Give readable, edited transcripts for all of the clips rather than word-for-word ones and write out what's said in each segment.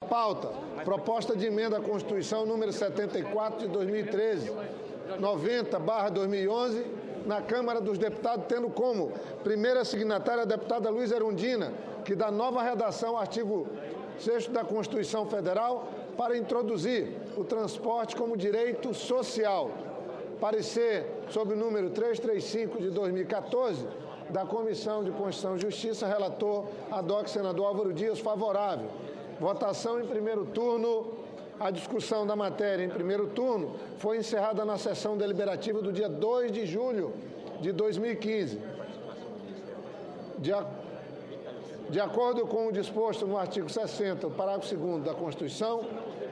Pauta, proposta de emenda à Constituição número 74 de 2013, 90/2011, na Câmara dos Deputados, tendo como primeira signatária a deputada Luísa Erundina, que dá nova redação ao artigo 6º da Constituição Federal para introduzir o transporte como direito social. Parecer sob o número 335 de 2014, da Comissão de Constituição e Justiça, relator ad hoc senador Álvaro Dias, favorável. Votação em primeiro turno. A discussão da matéria em primeiro turno foi encerrada na sessão deliberativa do dia 2 de julho de 2015. De acordo com o disposto no artigo 60, parágrafo 2º da Constituição,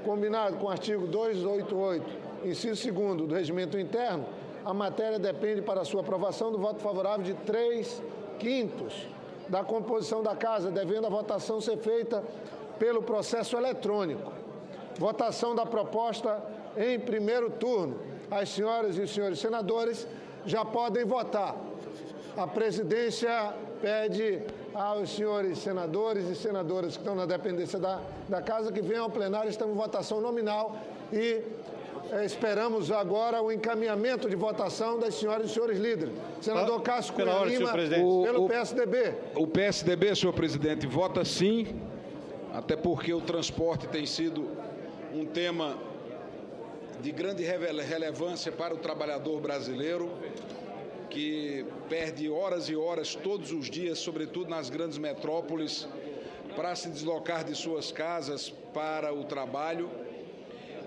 combinado com o artigo 288, inciso 2º do Regimento Interno, a matéria depende para sua aprovação do voto favorável de 3/5 da composição da Casa, devendo a votação ser feita pelo processo eletrônico. Votação da proposta em primeiro turno. As senhoras e os senhores senadores já podem votar. A presidência pede aos senhores senadores e senadoras que estão na dependência da Casa que venham ao plenário. Estamos em votação nominal e esperamos agora o encaminhamento de votação das senhoras e senhores líderes. Senador Cássio Cunha Lima, pelo PSDB. O PSDB, senhor presidente, vota sim, até porque o transporte tem sido um tema de grande relevância para o trabalhador brasileiro, que perde horas e horas todos os dias, sobretudo nas grandes metrópoles, para se deslocar de suas casas para o trabalho.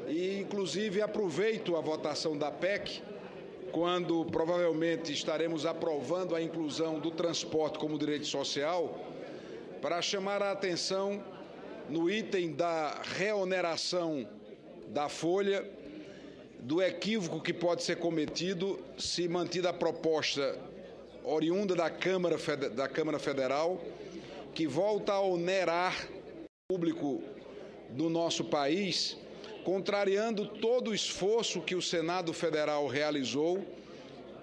E, inclusive, aproveito a votação da PEC, quando provavelmente estaremos aprovando a inclusão do transporte como direito social, para chamar a atenção no item da reoneração da folha, do equívoco que pode ser cometido se mantida a proposta oriunda da Câmara Federal, que volta a onerar o público do nosso país, contrariando todo o esforço que o Senado Federal realizou,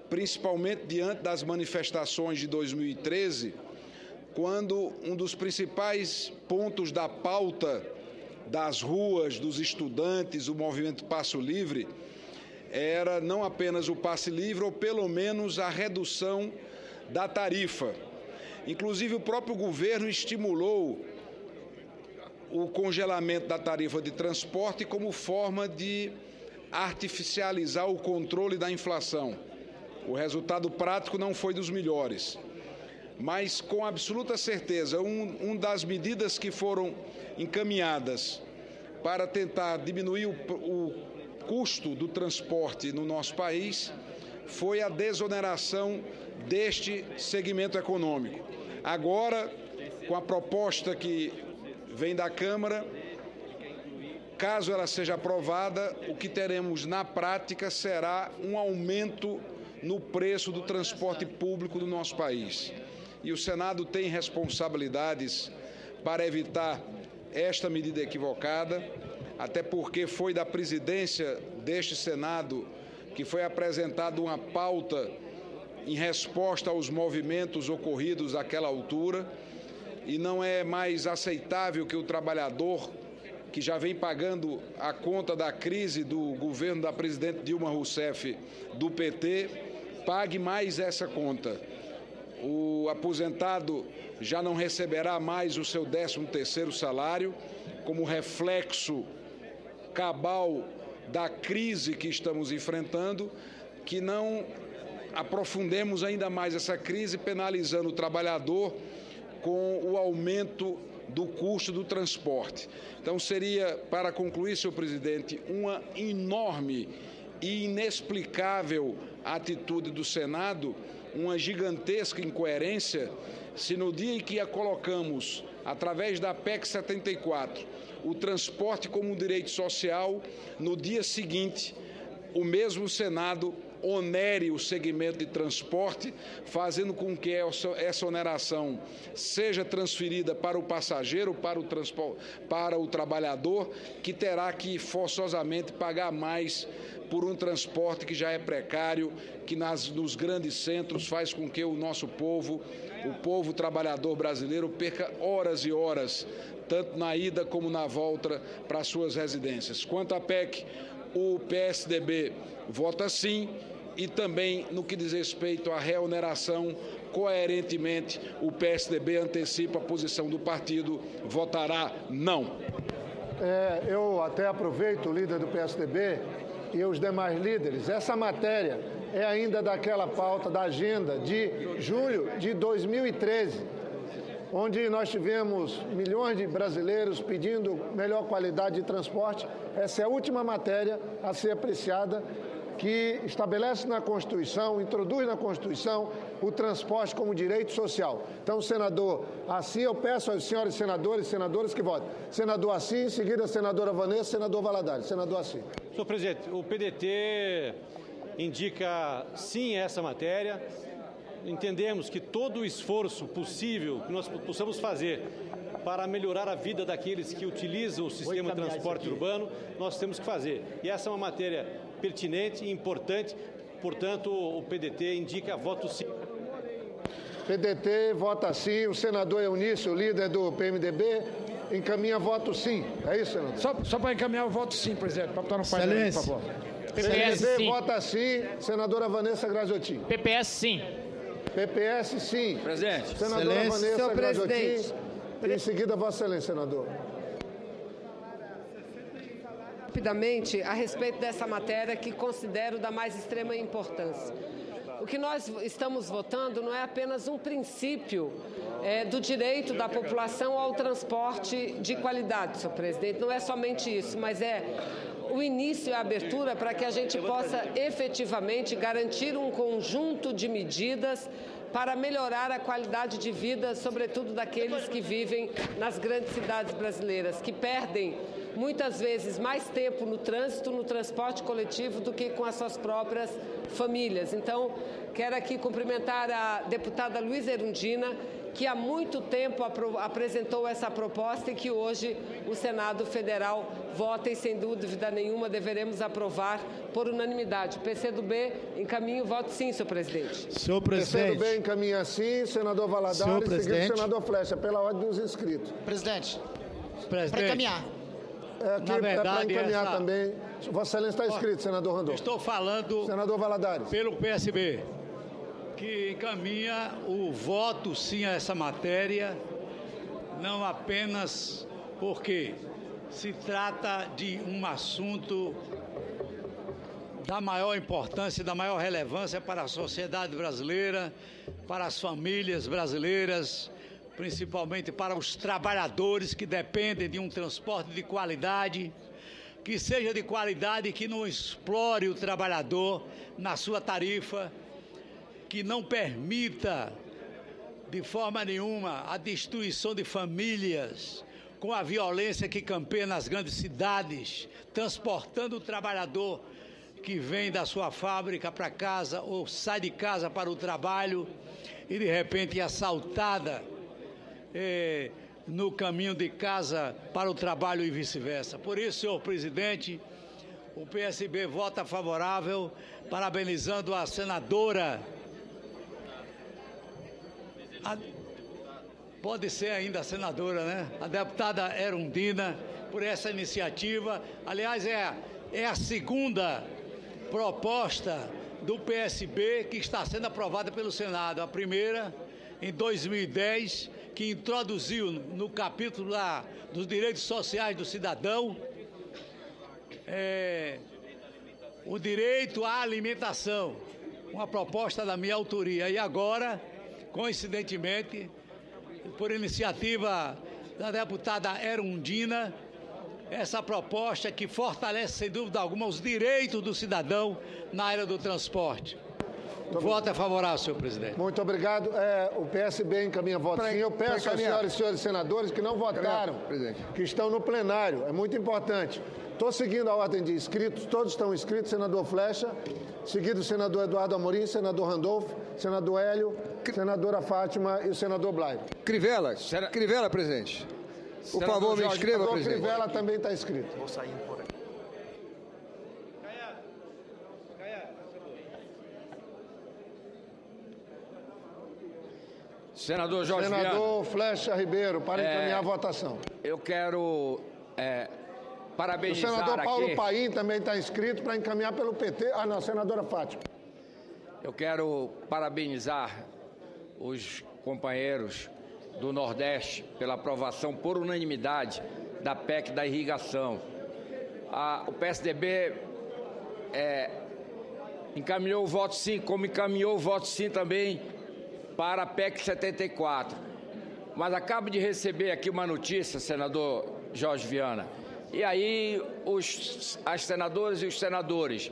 principalmente diante das manifestações de 2013, quando um dos principais pontos da pauta das ruas, dos estudantes, o movimento Passo Livre, era não apenas o passe livre, ou pelo menos a redução da tarifa. Inclusive, o próprio governo estimulou o congelamento da tarifa de transporte como forma de artificializar o controle da inflação. O resultado prático não foi dos melhores. Mas, com absoluta certeza, uma das medidas que foram encaminhadas para tentar diminuir o custo do transporte no nosso país foi a desoneração deste segmento econômico. Agora, com a proposta que vem da Câmara, caso ela seja aprovada, o que teremos na prática será um aumento no preço do transporte público do nosso país. E o Senado tem responsabilidades para evitar esta medida equivocada, até porque foi da presidência deste Senado que foi apresentada uma pauta em resposta aos movimentos ocorridos àquela altura, e não é mais aceitável que o trabalhador, que já vem pagando a conta da crise do governo da presidente Dilma Rousseff do PT, pague mais essa conta. O aposentado já não receberá mais o seu 13º salário, como reflexo cabal da crise que estamos enfrentando, que não aprofundemos ainda mais essa crise, penalizando o trabalhador com o aumento do custo do transporte. Então, seria, para concluir, senhor presidente, uma enorme e inexplicável atitude do Senado, uma gigantesca incoerência, se no dia em que a colocamos, através da PEC 74, o transporte como um direito social, no dia seguinte, o mesmo Senado onere o segmento de transporte, fazendo com que essa oneração seja transferida para o passageiro, para o trabalhador, que terá que forçosamente pagar mais por um transporte que já é precário, que nos grandes centros faz com que o nosso povo, o povo trabalhador brasileiro, perca horas e horas tanto na ida como na volta para suas residências. Quanto à PEC, o PSDB vota sim, e também no que diz respeito à reoneração, coerentemente, o PSDB antecipa a posição do partido, votará não. Eu até aproveito o líder do PSDB e os demais líderes. Essa matéria é ainda daquela pauta da agenda de julho de 2013, onde nós tivemos milhões de brasileiros pedindo melhor qualidade de transporte. Essa é a última matéria a ser apreciada, que estabelece na Constituição, introduz na Constituição o transporte como direito social. Então, senador Assis, eu peço aos senhores senadores e senadoras que votem. Senador Assis, em seguida a senadora Vanessa, senador Valadares. Senador Assis. Senhor presidente, o PDT indica sim essa matéria. Entendemos que todo o esforço possível que nós possamos fazer para melhorar a vida daqueles que utilizam o sistema de transporte urbano, nós temos que fazer. E essa é uma matéria pertinente e importante, portanto, o PDT indica voto sim. PDT vota sim, o senador Eunício, líder do PMDB, encaminha voto sim. É isso, senador? Só para encaminhar o voto sim, presidente, para botar no painel, por favor. PDT vota sim, senadora Vanessa Graziotin. PPS sim. PPS sim. Presidente. Senadora Vanessa Graziotin. Presidente. Em seguida, Vossa Excelência, senador. Rapidamente, a respeito dessa matéria que considero da mais extrema importância. O que nós estamos votando não é apenas um princípio do direito da população ao transporte de qualidade, senhor presidente. Não é somente isso, mas é o início e a abertura para que a gente possa efetivamente garantir um conjunto de medidas para melhorar a qualidade de vida, sobretudo daqueles que vivem nas grandes cidades brasileiras, que perdem muitas vezes mais tempo no trânsito, no transporte coletivo, do que com as suas próprias famílias. Então, quero aqui cumprimentar a deputada Luísa Erundina, que há muito tempo apresentou essa proposta e que hoje o Senado Federal vota e, sem dúvida nenhuma, deveremos aprovar por unanimidade. PCdoB encaminha o voto sim, senhor presidente. Senhor presidente. PCdoB encaminha sim, senador Valadares, seguido senador Flecha, pela ordem dos inscritos. Presidente. Para encaminhar. Aqui é para encaminhar também. Vossa Excelência está inscrito, senador Randolfo. Estou falando senador Valadares. Pelo PSB, que encaminha o voto sim a essa matéria, não apenas porque se trata de um assunto da maior importância, da maior relevância para a sociedade brasileira, para as famílias brasileiras, principalmente para os trabalhadores que dependem de um transporte de qualidade, que seja de qualidade, que não explore o trabalhador na sua tarifa, que não permita de forma nenhuma a destruição de famílias com a violência que campeia nas grandes cidades, transportando o trabalhador que vem da sua fábrica para casa ou sai de casa para o trabalho e de repente é assaltada no caminho de casa para o trabalho e vice-versa. Por isso, senhor presidente, o PSB vota favorável, parabenizando a senadora. Pode ser ainda a senadora, né? A deputada Erundina, por essa iniciativa. Aliás, é a segunda proposta do PSB que está sendo aprovada pelo Senado. A primeira, em 2010, que introduziu no capítulo lá dos direitos sociais do cidadão o direito à alimentação, uma proposta da minha autoria. E agora, coincidentemente, por iniciativa da deputada Erundina, essa proposta que fortalece, sem dúvida alguma, os direitos do cidadão na área do transporte. O voto é favorável, senhor presidente. Muito obrigado. O PSB encaminha voto sim. Eu peço aos senhores e senhores senadores que não votaram, que estão no plenário. É muito importante. Estou seguindo a ordem de inscritos, todos estão inscritos, senador Flecha, seguido o senador Eduardo Amorim, senador Randolfo, senador Hélio, senadora Fátima e o senador Blay. Crivella, presidente. Por favor, me inscreva, presidente. O Crivella também está inscrito. Vou sair por aqui. Senador Jorge Viana. Senador Flecha Ribeiro, para encaminhar a votação. Eu quero parabenizar o senador Paulo aqui... Paim também está inscrito para encaminhar pelo PT. Ah, não, senadora Fátima. Eu quero parabenizar os companheiros do Nordeste pela aprovação por unanimidade da PEC da irrigação. O PSDB encaminhou o voto sim, como encaminhou o voto sim também para a PEC 74. Mas acabo de receber aqui uma notícia, senador Jorge Viana, e aí as senadoras e os senadores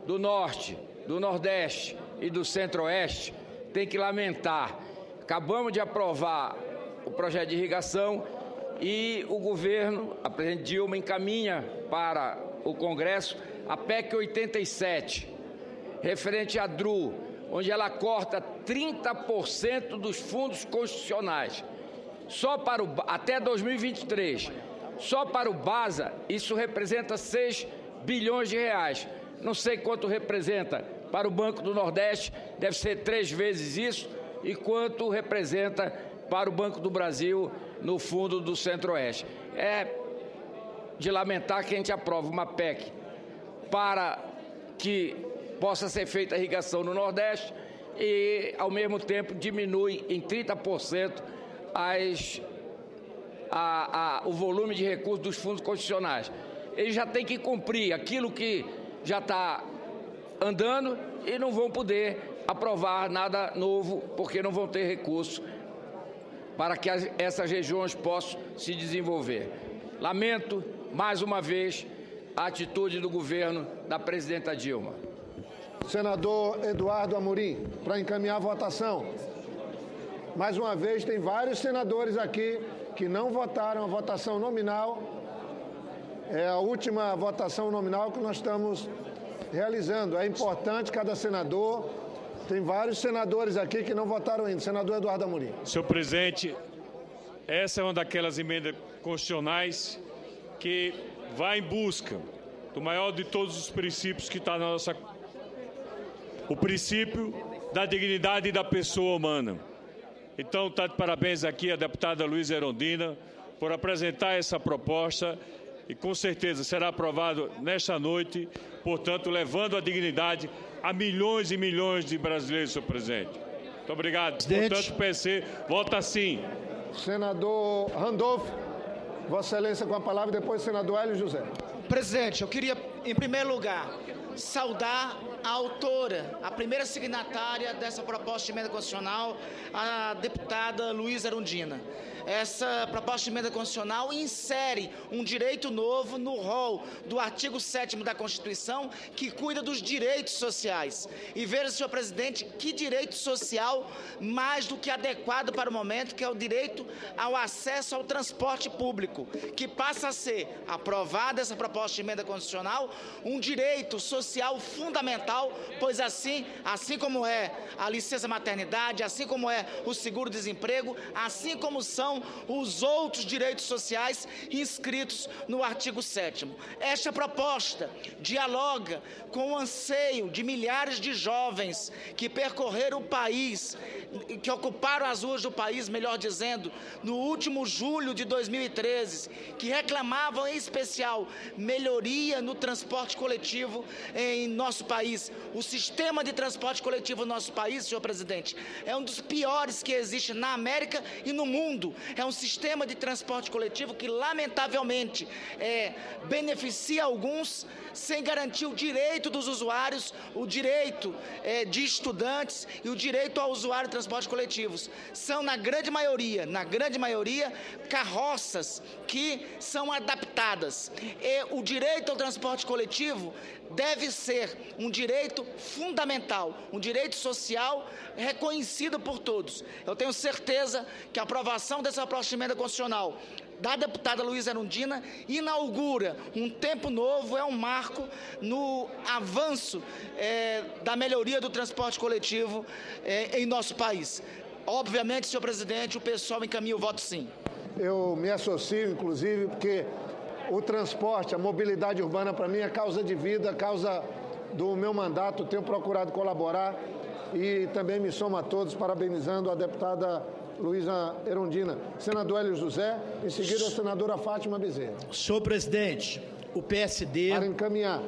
do Norte, do Nordeste e do Centro-Oeste têm que lamentar. Acabamos de aprovar o projeto de irrigação e o governo, a presidente Dilma, encaminha para o Congresso a PEC 87, referente à DRU, onde ela corta 30% dos fundos constitucionais. Só para até 2023. Só para o BASA, isso representa 6 bilhões de reais. Não sei quanto representa para o Banco do Nordeste, deve ser 3 vezes isso, e quanto representa para o Banco do Brasil no fundo do Centro-Oeste. É de lamentar que a gente aprova uma PEC para que possa ser feita a irrigação no Nordeste e, ao mesmo tempo, diminui em 30% o volume de recursos dos fundos constitucionais. Eles já têm que cumprir aquilo que já está andando e não vão poder aprovar nada novo, porque não vão ter recurso para que essas regiões possam se desenvolver. Lamento, mais uma vez, a atitude do governo da presidenta Dilma. Senador Eduardo Amorim, para encaminhar a votação. Mais uma vez, tem vários senadores aqui que não votaram a votação nominal. É a última votação nominal que nós estamos realizando. É importante cada senador. Tem vários senadores aqui que não votaram ainda. Senador Eduardo Amorim. Senhor presidente, essa é uma daquelas emendas constitucionais que vai em busca do maior de todos os princípios que está na nossa... O princípio da dignidade da pessoa humana. Então, está de parabéns aqui a deputada Luísa Erundina por apresentar essa proposta e, com certeza, será aprovado nesta noite, portanto, levando a dignidade a milhões e milhões de brasileiros, senhor presidente. Muito obrigado. Portanto, o PC vota sim. Senador Randolfo, Vossa Excelência com a palavra, e depois senador Hélio José. Presidente, eu queria, em primeiro lugar, saudar a autora, a primeira signatária dessa proposta de emenda constitucional, a deputada Luísa Erundina. Essa proposta de emenda constitucional insere um direito novo no rol do artigo 7º da Constituição, que cuida dos direitos sociais. E veja, senhor presidente, que direito social mais do que adequado para o momento, que é o direito ao acesso ao transporte público, que passa a ser, aprovada essa proposta de emenda constitucional, um direito social fundamental, pois assim como é a licença maternidade, assim como é o seguro-desemprego, assim como são os outros direitos sociais inscritos no artigo 7º. Esta proposta dialoga com o anseio de milhares de jovens que percorreram o país, que ocuparam as ruas do país, melhor dizendo, no último julho de 2013, que reclamavam em especial melhoria no transporte coletivo em nosso país. O sistema de transporte coletivo no nosso país, senhor presidente, é um dos piores que existe na América e no mundo. É um sistema de transporte coletivo que, lamentavelmente, beneficia alguns sem garantir o direito dos usuários, o direito de estudantes e o direito ao usuário de transportes coletivos. São, na grande maioria, carroças que são adaptadas. E o direito ao transporte coletivo deve ser um direito fundamental, um direito social reconhecido por todos. Eu tenho certeza que a aprovação dessa proposta de emenda constitucional da deputada Luísa Erundina inaugura um tempo novo, é um marco no avanço da melhoria do transporte coletivo em nosso país. Obviamente, senhor presidente, o pessoal encaminha o voto sim. Eu me associo, inclusive, porque o transporte, a mobilidade urbana, para mim, é causa de vida, causa do meu mandato. Tenho procurado colaborar E também me somo a todos, parabenizando a deputada Luísa Erundina. Senador Hélio José, em seguida a senadora Fátima Bezerra. Senhor presidente, o PSD... Para encaminhar.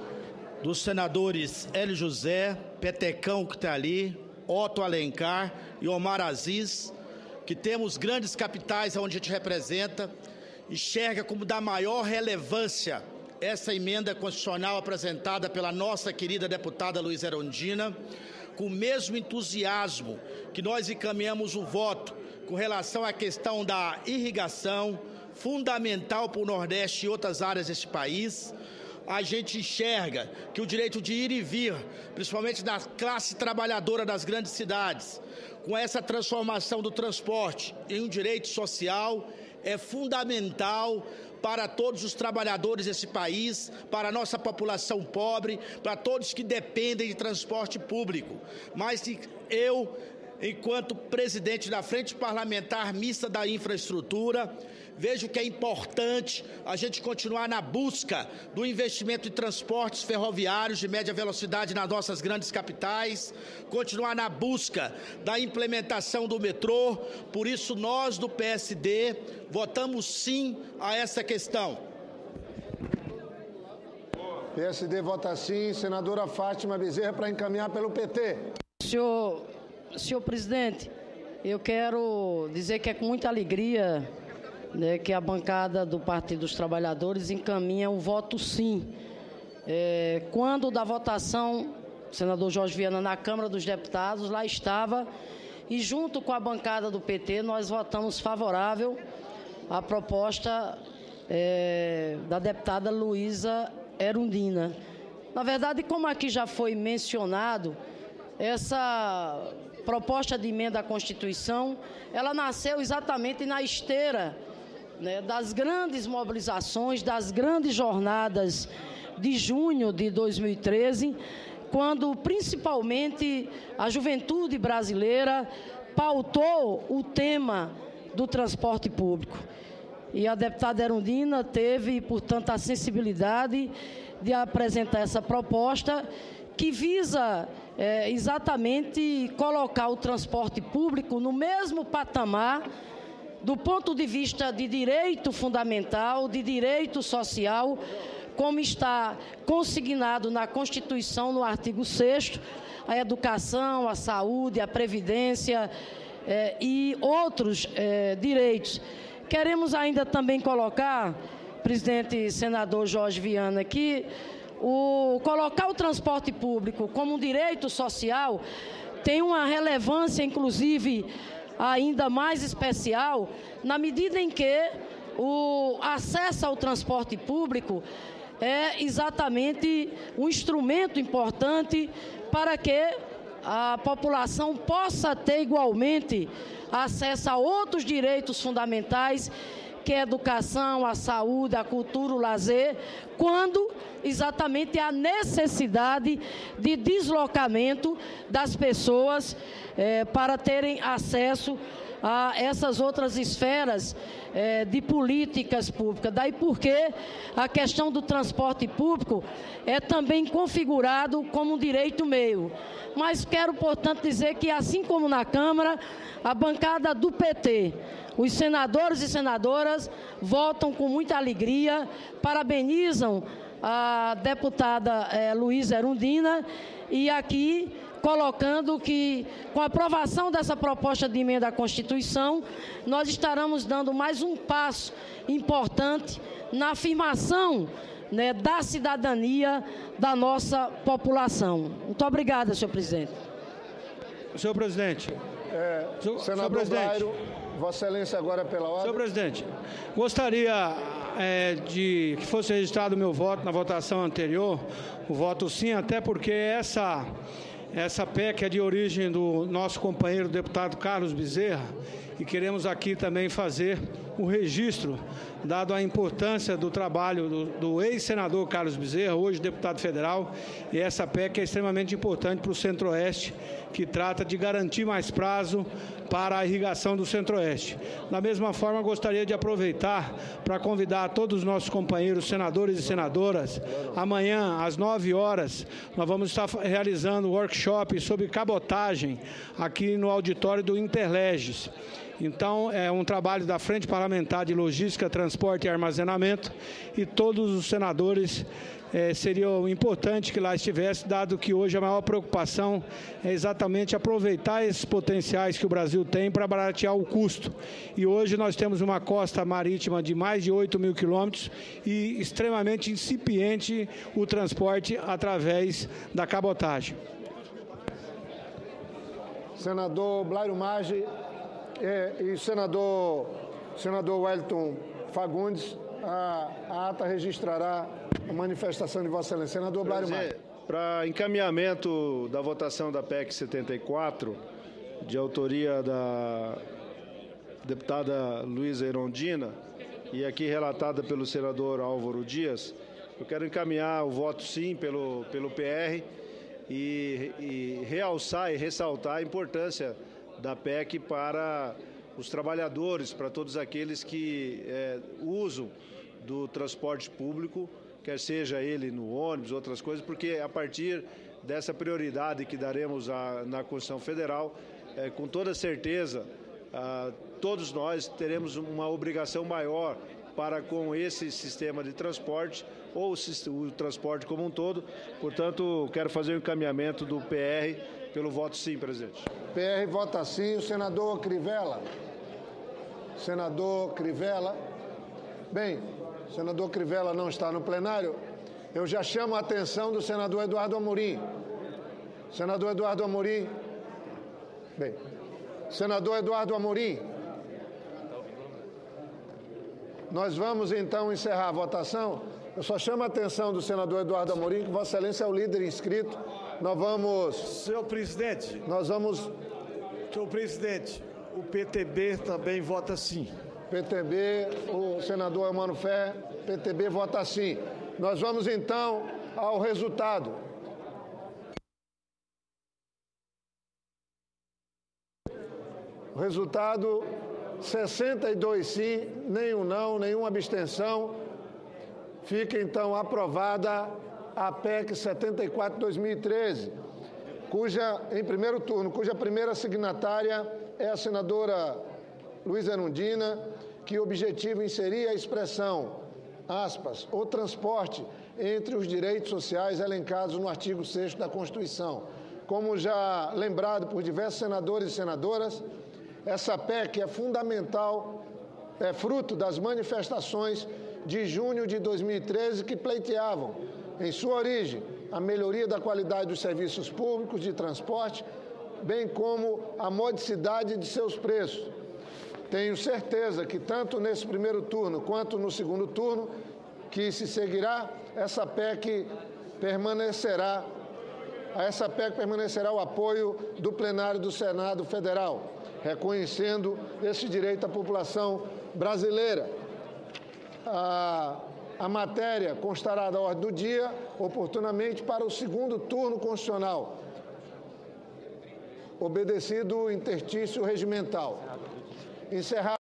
Dos senadores Hélio José, Petecão, que está ali, Otto Alencar e Omar Aziz, que temos grandes capitais onde a gente representa, enxerga como da maior relevância essa emenda constitucional apresentada pela nossa querida deputada Luísa Erundina, com o mesmo entusiasmo que nós encaminhamos o voto com relação à questão da irrigação, fundamental para o Nordeste e outras áreas deste país. A gente enxerga que o direito de ir e vir, principalmente da classe trabalhadora das grandes cidades, com essa transformação do transporte em um direito social, é fundamental para todos os trabalhadores desse país, para a nossa população pobre, para todos que dependem de transporte público. Mas eu, enquanto presidente da Frente Parlamentar Mista da Infraestrutura, vejo que é importante a gente continuar na busca do investimento em transportes ferroviários de média velocidade nas nossas grandes capitais, continuar na busca da implementação do metrô. Por isso, nós do PSD votamos sim a essa questão. PSD vota sim. Senadora Fátima Bezerra, para encaminhar pelo PT. Senhor presidente, eu quero dizer que é com muita alegria, né, que a bancada do Partido dos Trabalhadores encaminha um voto sim. Quando da votação, senador Jorge Viana, na Câmara dos Deputados, lá estava, e junto com a bancada do PT, nós votamos favorável à proposta da deputada Luísa Erundina. Na verdade, como aqui já foi mencionado, essa proposta de emenda à Constituição, ela nasceu exatamente na esteira, né, das grandes mobilizações, das grandes jornadas de junho de 2013, quando principalmente a juventude brasileira pautou o tema do transporte público. E a deputada Erundina teve, portanto, a sensibilidade de apresentar essa proposta que visa exatamente colocar o transporte público no mesmo patamar do ponto de vista de direito fundamental, de direito social, como está consignado na Constituição, no artigo 6º, a educação, a saúde, a previdência e outros direitos. Queremos ainda também colocar, presidente senador Jorge Viana, que colocar o transporte público como um direito social tem uma relevância, inclusive, ainda mais especial, na medida em que o acesso ao transporte público é exatamente um instrumento importante para que a população possa ter igualmente acesso a outros direitos fundamentais, que é a educação, a saúde, a cultura, o lazer, quando exatamente há necessidade de deslocamento das pessoas para terem acesso a essas outras esferas de políticas públicas. Daí porque a questão do transporte público é também configurado como um direito meio. Mas quero, portanto, dizer que, assim como na Câmara, a bancada do PT, os senadores e senadoras votam com muita alegria, parabenizam a deputada Luísa Erundina e aqui colocando que, com a aprovação dessa proposta de emenda à Constituição, nós estaremos dando mais um passo importante na afirmação, né, da cidadania da nossa população. Muito obrigada, senhor presidente. Senhor presidente. Senador Blairo, Vossa Excelência, agora pela ordem. Senhor presidente, gostaria de que fosse registrado o meu voto na votação anterior, o voto sim, até porque essa PEC é de origem do nosso companheiro deputado Carlos Bezerra, e queremos aqui também fazer o registro, dado a importância do trabalho do ex-senador Carlos Bezerra, hoje deputado federal, e essa PEC é extremamente importante para o Centro-Oeste, que trata de garantir mais prazo para a irrigação do Centro-Oeste. Da mesma forma, gostaria de aproveitar para convidar todos os nossos companheiros senadores e senadoras. Amanhã, às 9 horas, nós vamos estar realizando um workshop sobre cabotagem aqui no auditório do Interleges. Então, é um trabalho da Frente Parlamentar de Logística, Transporte e Armazenamento, e todos os senadores seria importante que lá estivesse, dado que hoje a maior preocupação é exatamente aproveitar esses potenciais que o Brasil tem para baratear o custo. E hoje nós temos uma costa marítima de mais de 8.000 quilômetros e extremamente incipiente o transporte através da cabotagem. Senador Blairo Maggi e senador Wellington Fagundes, a ata registrará a manifestação de Vossa Excelência. Senador Blairo Maggi. Para encaminhamento da votação da PEC 74, de autoria da deputada Luísa Erundina, e aqui relatada pelo senador Álvaro Dias, eu quero encaminhar o voto sim pelo PR e realçar e ressaltar a importância da PEC para os trabalhadores, para todos aqueles que usam do transporte público, quer seja ele no ônibus, outras coisas, porque a partir dessa prioridade que daremos na Constituição Federal, com toda certeza, todos nós teremos uma obrigação maior para com esse sistema de transporte, ou o transporte como um todo. Portanto, quero fazer o encaminhamento do PR pelo voto sim, presidente. PR vota sim. O senador Crivella. Senador Crivella. Bem, o senador Crivella não está no plenário. Eu já chamo a atenção do senador Eduardo Amorim. Senador Eduardo Amorim. Bem, senador Eduardo Amorim. Nós vamos então encerrar a votação. Eu só chamo a atenção do senador Eduardo Amorim, que Vossa Excelência é o líder inscrito. Nós vamos... Senhor presidente. Nós vamos... Senhor presidente, o PTB também vota sim. PTB, o senador Emmanuel Ferrer, PTB vota sim. Nós vamos então ao resultado. O resultado, 62 sim, nenhum não, nenhuma abstenção. Fica então aprovada a PEC 74/2013, em primeiro turno, cuja primeira signatária é a senadora Luísa Erundina, que objetiva inserir a expressão, aspas, o transporte entre os direitos sociais elencados no artigo 6º da Constituição. Como já lembrado por diversos senadores e senadoras, essa PEC é fundamental, é fruto das manifestações de junho de 2013 que pleiteavam, em sua origem, a melhoria da qualidade dos serviços públicos de transporte, bem como a modicidade de seus preços. Tenho certeza que tanto nesse primeiro turno quanto no segundo turno, que se seguirá, essa PEC permanecerá o apoio do plenário do Senado Federal, reconhecendo esse direito à população brasileira. A matéria constará da ordem do dia, oportunamente para o segundo turno constitucional, obedecido o interstício regimental. Encerrado.